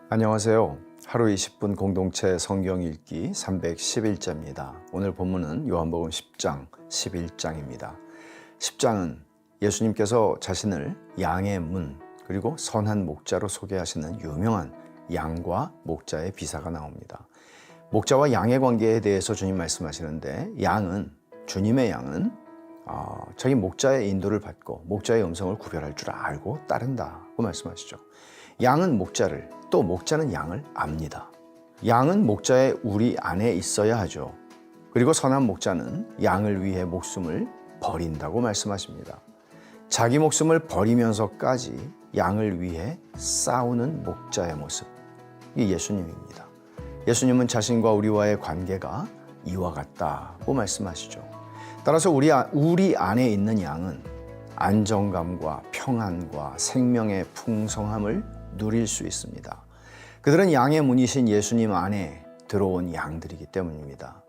안녕하세요. 하루 20분 공동체 성경 읽기 311자입니다. 오늘 본문은 요한복음 10장 11장입니다. 10장은 예수님께서 자신을 양의 문 그리고 선한 목자로 소개하시는 유명한 양과 목자의 비사가 나옵니다. 목자와 양의 관계에 대해서 주님 말씀하시는데 주님의 양은 자기 목자의 인도를 받고 목자의 음성을 구별할 줄 알고 따른다고 말씀하시죠. 양은 목자를, 또 목자는 양을 압니다. 양은 목자의 우리 안에 있어야 하죠. 그리고 선한 목자는 양을 위해 목숨을 버린다고 말씀하십니다. 자기 목숨을 버리면서까지 양을 위해 싸우는 목자의 모습, 이게 예수님입니다. 예수님은 자신과 우리와의 관계가 이와 같다고 말씀하시죠. 따라서 우리 안에 있는 양은 안정감과 평안과 생명의 풍성함을 누릴 수 있습니다. 그들은 양의 문이신 예수님 안에 들어온 양들이기 때문입니다.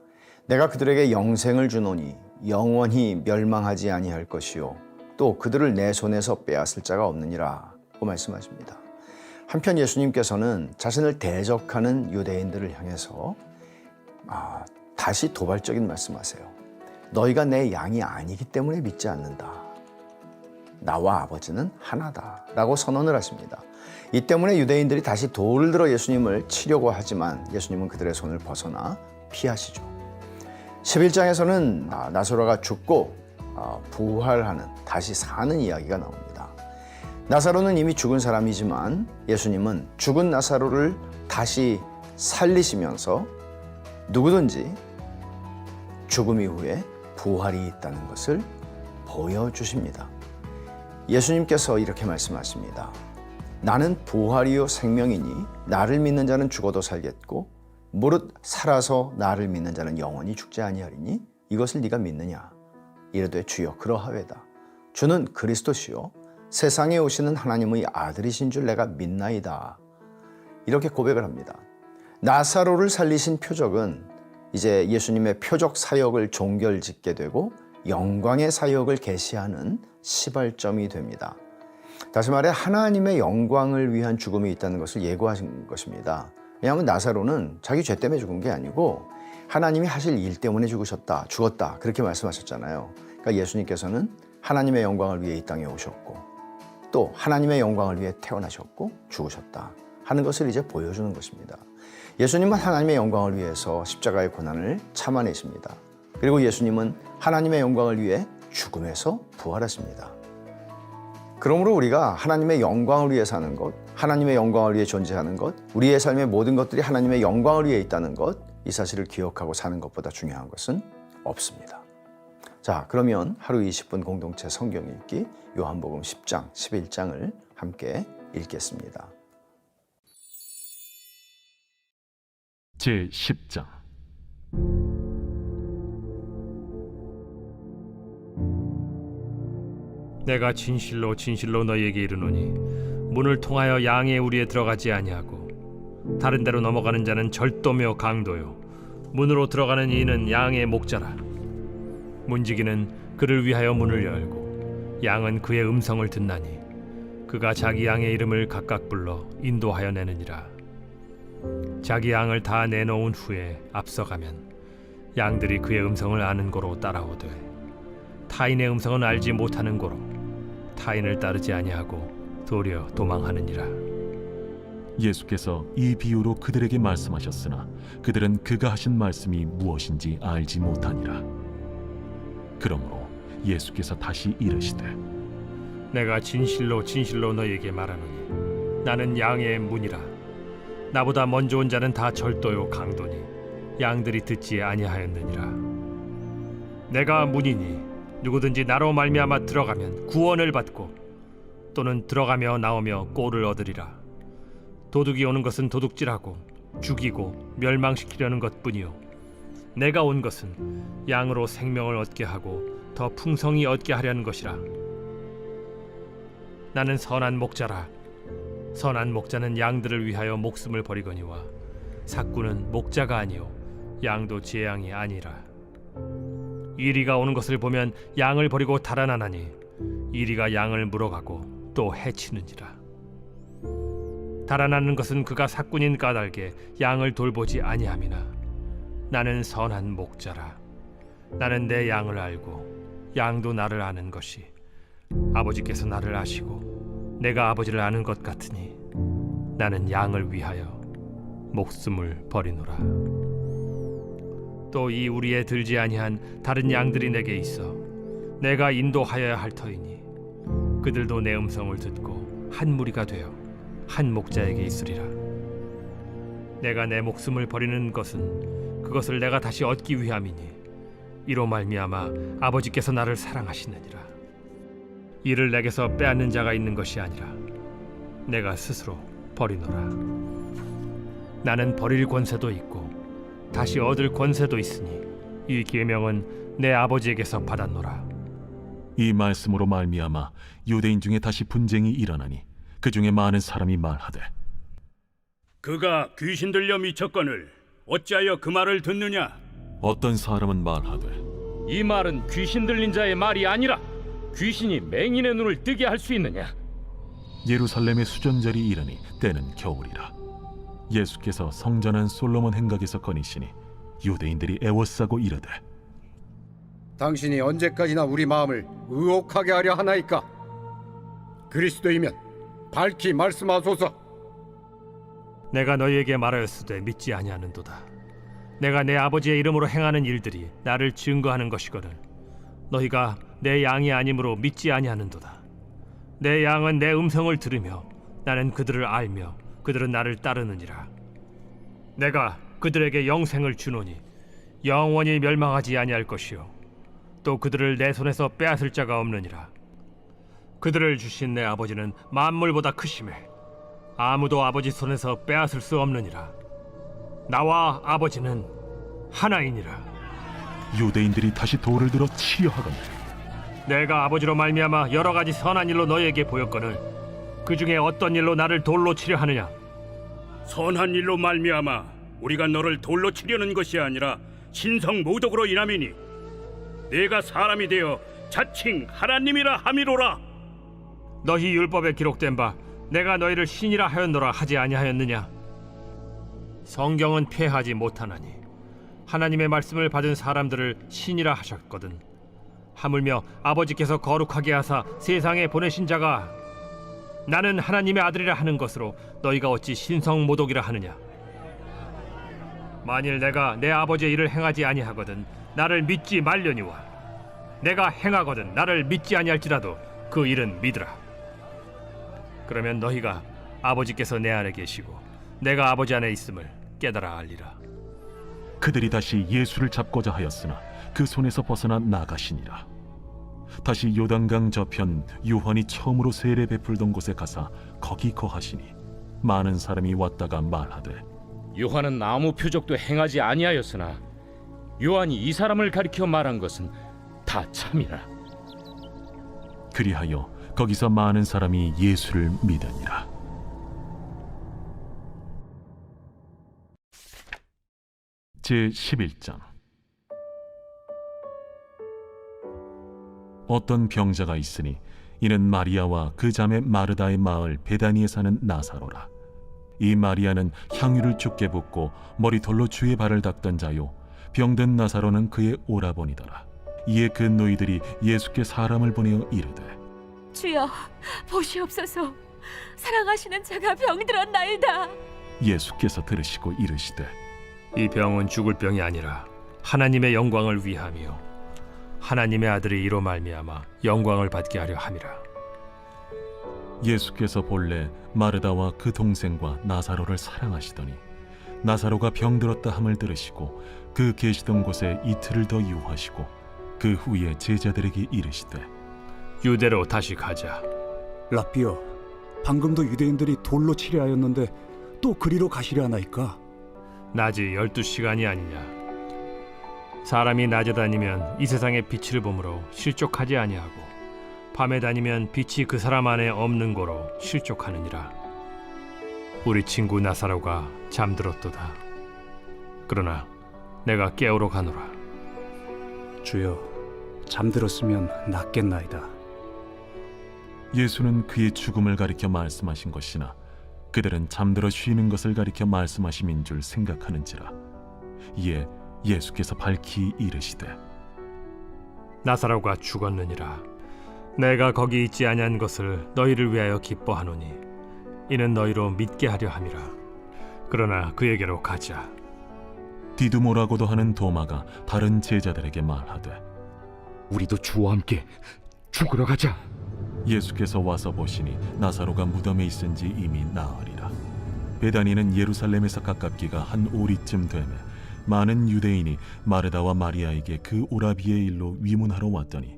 내가 그들에게 영생을 주노니 영원히 멸망하지 아니할 것이요 또 그들을 내 손에서 빼앗을 자가 없느니라고 말씀하십니다. 한편 예수님께서는 자신을 대적하는 유대인들을 향해서 다시 도발적인 말씀하세요. 너희가 내 양이 아니기 때문에 믿지 않는다. 나와 아버지는 하나다 라고 선언을 하십니다. 이 때문에 유대인들이 다시 돌을 들어 예수님을 치려고 하지만 예수님은 그들의 손을 벗어나 피하시죠. 11장에서는 나사로가 죽고 부활하는, 다시 사는 이야기가 나옵니다. 나사로는 이미 죽은 사람이지만 예수님은 죽은 나사로를 다시 살리시면서 누구든지 죽음 이후에 부활이 있다는 것을 보여주십니다. 예수님께서 이렇게 말씀하십니다. 나는 부활이요 생명이니 나를 믿는 자는 죽어도 살겠고 무릇 살아서 나를 믿는 자는 영원히 죽지 아니하리니 이것을 네가 믿느냐? 이르되 주여 그러하외다. 주는 그리스도시요 세상에 오시는 하나님의 아들이신 줄 내가 믿나이다. 이렇게 고백을 합니다. 나사로를 살리신 표적은 이제 예수님의 표적 사역을 종결짓게 되고 영광의 사역을 계시하는 시발점이 됩니다. 다시 말해 하나님의 영광을 위한 죽음이 있다는 것을 예고하신 것입니다. 왜냐하면 나사로는 자기 죄 때문에 죽은 게 아니고 하나님이 하실 일 때문에 죽었다 그렇게 말씀하셨잖아요. 그러니까 예수님께서는 하나님의 영광을 위해 이 땅에 오셨고 또 하나님의 영광을 위해 태어나셨고 죽으셨다 하는 것을 이제 보여주는 것입니다. 예수님은 하나님의 영광을 위해서 십자가의 고난을 참아내십니다. 그리고 예수님은 하나님의 영광을 위해 죽음에서 부활하십니다. 그러므로 우리가 하나님의 영광을 위해 사는 것, 하나님의 영광을 위해 존재하는 것, 우리의 삶의 모든 것들이 하나님의 영광을 위해 있다는 것, 이 사실을 기억하고 사는 것보다 중요한 것은 없습니다. 자, 그러면 하루 20분 공동체 성경 읽기 요한복음 10장, 11장을 함께 읽겠습니다. 제10장 내가 진실로 진실로 너희에게 이르노니 문을 통하여 양의 우리에 들어가지 아니하고 다른 데로 넘어가는 자는 절도며 강도요 문으로 들어가는 이는 양의 목자라. 문지기는 그를 위하여 문을 열고 양은 그의 음성을 듣나니 그가 자기 양의 이름을 각각 불러 인도하여 내느니라. 자기 양을 다 내놓은 후에 앞서가면 양들이 그의 음성을 아는 고로 따라오되 타인의 음성은 알지 못하는 고로 타인을 따르지 아니하고 도리어 도망하느니라. 예수께서 이 비유로 그들에게 말씀하셨으나 그들은 그가 하신 말씀이 무엇인지 알지 못하니라. 그러므로 예수께서 다시 이르시되 내가 진실로 진실로 너희에게 말하노니 나는 양의 문이라. 나보다 먼저 온 자는 다 절도요 강도니 양들이 듣지 아니하였느니라. 내가 문이니 누구든지 나로 말미암아 들어가면 구원을 받고 또는 들어가며 나오며 꼴을 얻으리라. 도둑이 오는 것은 도둑질하고 죽이고 멸망시키려는 것뿐이요 내가 온 것은 양으로 생명을 얻게 하고 더 풍성히 얻게 하려는 것이라. 나는 선한 목자라. 선한 목자는 양들을 위하여 목숨을 버리거니와 삭구는 목자가 아니요 양도 제 양이 아니라. 이리가 오는 것을 보면 양을 버리고 달아나나니 이리가 양을 물어가고 또 해치는지라. 달아나는 것은 그가 사꾼인 까닭에 양을 돌보지 아니함이나 나는 선한 목자라. 나는 내 양을 알고 양도 나를 아는 것이 아버지께서 나를 아시고 내가 아버지를 아는 것 같으니 나는 양을 위하여 목숨을 버리노라. 또 이 우리에 들지 아니한 다른 양들이 내게 있어 내가 인도하여야 할 터이니 그들도 내 음성을 듣고 한 무리가 되어 한 목자에게 있으리라. 내가 내 목숨을 버리는 것은 그것을 내가 다시 얻기 위함이니 이로 말미암아 아버지께서 나를 사랑하시느니라. 이를 내게서 빼앗는 자가 있는 것이 아니라 내가 스스로 버리노라. 나는 버릴 권세도 있고 다시 얻을 권세도 있으니 이 계명은 내 아버지에게서 받았노라. 이 말씀으로 말미암아 유대인 중에 다시 분쟁이 일어나니 그 중에 많은 사람이 말하되 그가 귀신 들려 미쳤거늘 어찌하여 그 말을 듣느냐? 어떤 사람은 말하되 이 말은 귀신 들린 자의 말이 아니라 귀신이 맹인의 눈을 뜨게 할 수 있느냐? 예루살렘의 수전절이 이르니 때는 겨울이라. 예수께서 성전한 솔로몬 행각에서 거니시니 유대인들이 애워싸고 이르되 당신이 언제까지나 우리 마음을 의혹하게 하려 하나이까? 그리스도이면 밝히 말씀하소서. 내가 너희에게 말하였으되 믿지 아니하는도다. 내가 내 아버지의 이름으로 행하는 일들이 나를 증거하는 것이거늘 너희가 내 양이 아니므로 믿지 아니하는도다. 내 양은 내 음성을 들으며 나는 그들을 알며 그들은 나를 따르느니라. 내가 그들에게 영생을 주노니 영원히 멸망하지 아니할 것이요 또 그들을 내 손에서 빼앗을 자가 없느니라. 그들을 주신 내 아버지는 만물보다 크심에 아무도 아버지 손에서 빼앗을 수 없느니라. 나와 아버지는 하나이니라. 유대인들이 다시 돌을 들어 치려 하거늘 내가 아버지로 말미암아 여러 가지 선한 일로 너희에게 보였거늘 그 중에 어떤 일로 나를 돌로 치려 하느냐? 선한 일로 말미암아 우리가 너를 돌로 치려는 것이 아니라 신성 모독으로 인함이니 내가 사람이 되어 자칭 하나님이라 함이로라. 너희 율법에 기록된 바 내가 너희를 신이라 하였노라 하지 아니하였느냐? 성경은 폐하지 못하나니 하나님의 말씀을 받은 사람들을 신이라 하셨거든. 하물며 아버지께서 거룩하게 하사 세상에 보내신 자가 나는 하나님의 아들이라 하는 것으로 너희가 어찌 신성 모독이라 하느냐? 만일 내가 내 아버지의 일을 행하지 아니하거든 나를 믿지 말려니와 내가 행하거든 나를 믿지 아니할지라도 그 일은 믿으라. 그러면 너희가 아버지께서 내 안에 계시고 내가 아버지 안에 있음을 깨달아 알리라. 그들이 다시 예수를 잡고자 하였으나 그 손에서 벗어나 나가시니라. 다시 요단강 저편 요한이 처음으로 세례 베풀던 곳에 가사 거기 거하시니 많은 사람이 왔다가 말하되 요한은 아무 표적도 행하지 아니하였으나 요한이 이 사람을 가리켜 말한 것은 다 참이라. 그리하여 거기서 많은 사람이 예수를 믿으니라. 제 11장. 어떤 병자가 있으니 이는 마리아와 그 자매 마르다의 마을 베다니에 사는 나사로라. 이 마리아는 향유를 죽게 붓고 머리털로 주의 발을 닦던 자요 병든 나사로는 그의 오라버니더라. 이에 그 노이들이 예수께 사람을 보내어 이르되 주여 보시옵소서 사랑하시는 자가 병들었나이다. 예수께서 들으시고 이르시되 이 병은 죽을 병이 아니라 하나님의 영광을 위함이요 하나님의 아들이 이로 말미암아 영광을 받게 하려 함이라. 예수께서 본래 마르다와 그 동생과 나사로를 사랑하시더니 나사로가 병들었다 함을 들으시고 그 계시던 곳에 이틀을 더 유하시고 그 후에 제자들에게 이르시되 유대로 다시 가자. 라삐여, 방금도 유대인들이 돌로 치려 하였는데 또 그리로 가시려 하나이까? 낮이 12시간이 아니냐? 사람이 낮에 다니면 이 세상의 빛을 보므로 실족하지 아니하고 밤에 다니면 빛이 그 사람 안에 없는 고로 실족하느니라. 우리 친구 나사로가 잠들었도다. 그러나 내가 깨우러 가노라. 주여, 잠들었으면 낫겠나이다. 예수는 그의 죽음을 가리켜 말씀하신 것이나 그들은 잠들어 쉬는 것을 가리켜 말씀하심인 줄 생각하는지라. 이에 예수께서 밝히 이르시되 나사로가 죽었느니라. 내가 거기 있지 아니한 것을 너희를 위하여 기뻐하노니 이는 너희로 믿게 하려 함이라. 그러나 그에게로 가자. 디두모라고도 하는 도마가 다른 제자들에게 말하되 우리도 주와 함께 죽으러 가자. 예수께서 와서 보시니 나사로가 무덤에 있은지 이미 나으리라. 베다니는 예루살렘에서 가깝기가 한 오리쯤 되매 많은 유대인이 마르다와 마리아에게 그 오라비의 일로 위문하러 왔더니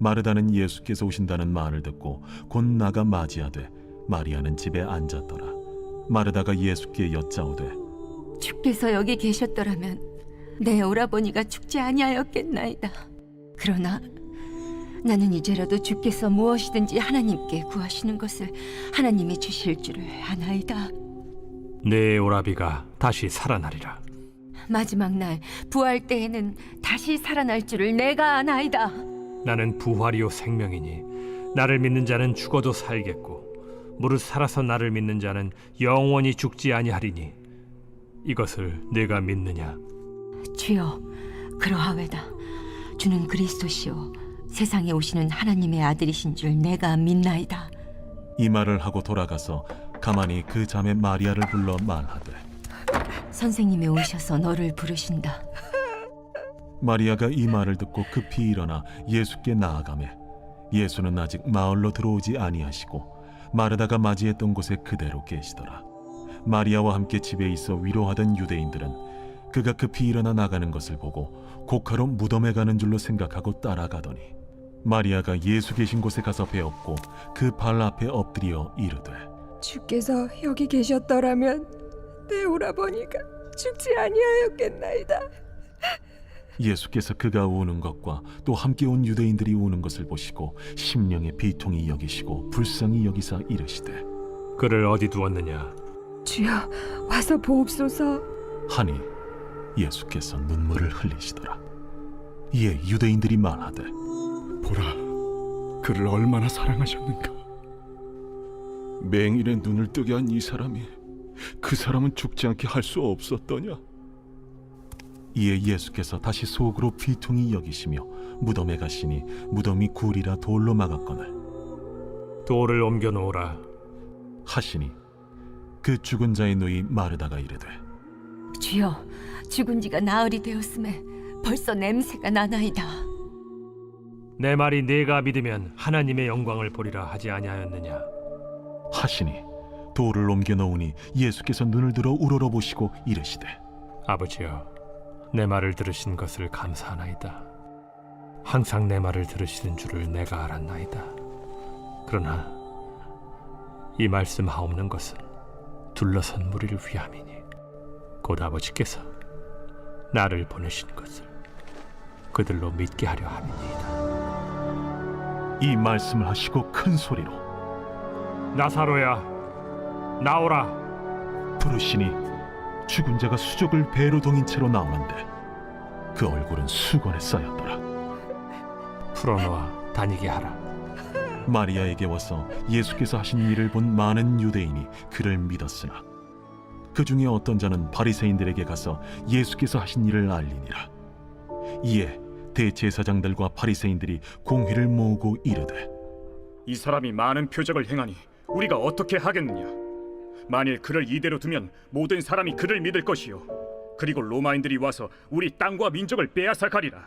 마르다는 예수께서 오신다는 말을 듣고 곧 나가 맞이하되 마리아는 집에 앉았더라. 마르다가 예수께 여짜오되 주께서 여기 계셨더라면 내 오라버니가 죽지 아니하였겠나이다. 그러나 나는 이제라도 주께서 무엇이든지 하나님께 구하시는 것을 하나님이 주실 줄을 아나이다. 내 오라비가 다시 살아나리라. 마지막 날 부활 때에는 다시 살아날 줄을 내가 아나이다. 나는 부활이요 생명이니 나를 믿는 자는 죽어도 살겠고 무릇 살아서 나를 믿는 자는 영원히 죽지 아니하리니 이것을 내가 믿느냐? 주여, 그러하외다. 주는 그리스도시요 세상에 오시는 하나님의 아들이신 줄 내가 믿나이다. 이 말을 하고 돌아가서 가만히 그 자매 마리아를 불러 말하되 선생님이 오셔서 너를 부르신다. 마리아가 이 말을 듣고 급히 일어나 예수께 나아가매 예수는 아직 마을로 들어오지 아니하시고 마르다가 맞이했던 곳에 그대로 계시더라. 마리아와 함께 집에 있어 위로하던 유대인들은 그가 급히 일어나 나가는 것을 보고 곡하러 무덤에 가는 줄로 생각하고 따라가더니 마리아가 예수 계신 곳에 가서 배웠고 그 발 앞에 엎드려 이르되 주께서 여기 계셨더라면 내 오라버니가 죽지 아니하였겠나이다. 예수께서 그가 우는 것과 또 함께 온 유대인들이 우는 것을 보시고 심령의 비통이 여기시고 불쌍히 여기사 이르시되 그를 어디 두었느냐? 주여 와서 보옵소서. 하니 예수께서 눈물을 흘리시더라. 이에 유대인들이 말하되 보라, 그를 얼마나 사랑하셨는가. 맹인의 눈을 뜨게 한 이 사람이 그 사람은 죽지 않게 할 수 없었더냐? 이에 예수께서 다시 속으로 비통히 여기시며 무덤에 가시니 무덤이 굴이라 돌로 막았거늘 돌을 옮겨 놓으라. 하시니 그 죽은 자의 누이 마르다가 이르되 주여, 죽은 지가 나흘이 되었음에 벌써 냄새가 나나이다. 내 말이 네가 믿으면 하나님의 영광을 보리라 하지 아니하였느냐? 하시니 돌을 옮겨 놓으니 예수께서 눈을 들어 우러러보시고 이르시되 아버지여, 내 말을 들으신 것을 감사하나이다. 항상 내 말을 들으시는 줄을 내가 알았나이다. 그러나 이 말씀하옵는 것은 둘러선 무리를 위함이니 곧 아버지께서 나를 보내신 것을 그들로 믿게 하려 함이니이다. 이 말씀을 하시고 큰 소리로 나사로야, 나오라. 부르시니 죽은 자가 수족을 배로 동인 채로 나오는데 그 얼굴은 수건에 쌓였더라. 풀어놓아 다니게 하라. 마리아에게 와서 예수께서 하신 일을 본 많은 유대인이 그를 믿었으나 그 중에 어떤 자는 바리새인들에게 가서 예수께서 하신 일을 알리니라. 이에 대제사장들과 바리새인들이 공회를 모으고 이르되 이 사람이 많은 표적을 행하니 우리가 어떻게 하겠느냐? 만일 그를 이대로 두면 모든 사람이 그를 믿을 것이요 그리고 로마인들이 와서 우리 땅과 민족을 빼앗아 가리라.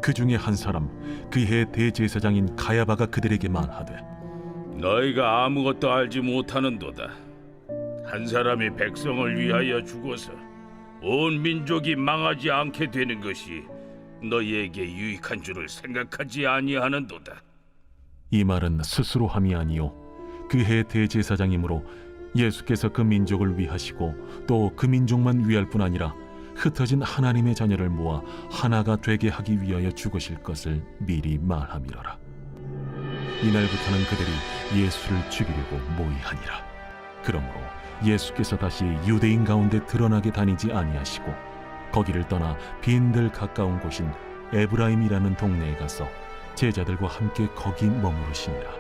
그 중에 한 사람 그 해 대제사장인 가야바가 그들에게 말하되 너희가 아무것도 알지 못하는도다. 한 사람이 백성을 위하여 죽어서 온 민족이 망하지 않게 되는 것이 너희에게 유익한 줄을 생각하지 아니하는도다. 이 말은 스스로 함이 아니요 그 해 대제사장이므로 예수께서 그 민족을 위하시고 또 그 민족만 위할 뿐 아니라 흩어진 하나님의 자녀를 모아 하나가 되게 하기 위하여 죽으실 것을 미리 말함이로라. 이날부터는 그들이 예수를 죽이려고 모의하니라. 그러므로 예수께서 다시 유대인 가운데 드러나게 다니지 아니하시고 거기를 떠나 빈들 가까운 곳인 에브라임이라는 동네에 가서 제자들과 함께 거기 머무르시니라.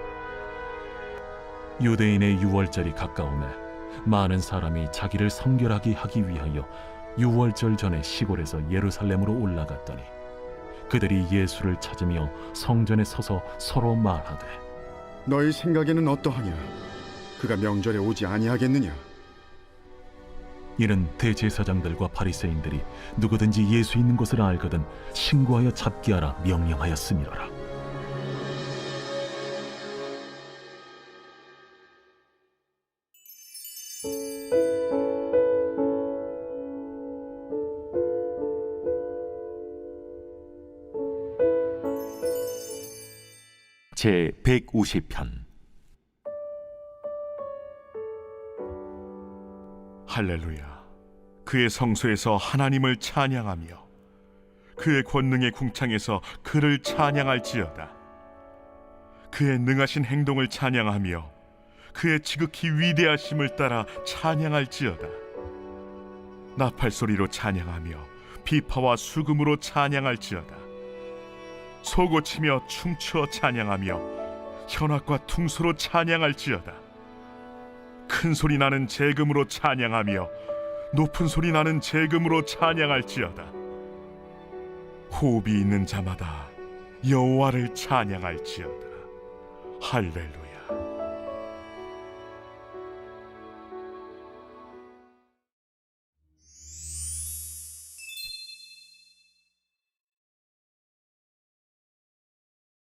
유대인의 유월절이 가까우매 많은 사람이 자기를 성결하게 하기 위하여 유월절 전에 시골에서 예루살렘으로 올라갔더니 그들이 예수를 찾으며 성전에 서서 서로 말하되 너희 생각에는 어떠하냐? 그가 명절에 오지 아니하겠느냐? 이는 대제사장들과 바리새인들이 누구든지 예수 있는 것을 알거든 신고하여 잡게 하라 명령하였음이로라. 제 150편 할렐루야. 그의 성소에서 하나님을 찬양하며 그의 권능의 궁창에서 그를 찬양할지어다. 그의 능하신 행동을 찬양하며 그의 지극히 위대하심을 따라 찬양할지어다. 나팔소리로 찬양하며 비파와 수금으로 찬양할지어다. 소고치며 춤추어 찬양하며 현악과 퉁소로 찬양할지어다. 큰 소리 나는 재금으로 찬양하며 높은 소리 나는 재금으로 찬양할지어다. 호흡이 있는 자마다 여호와를 찬양할지어다. 할렐루야.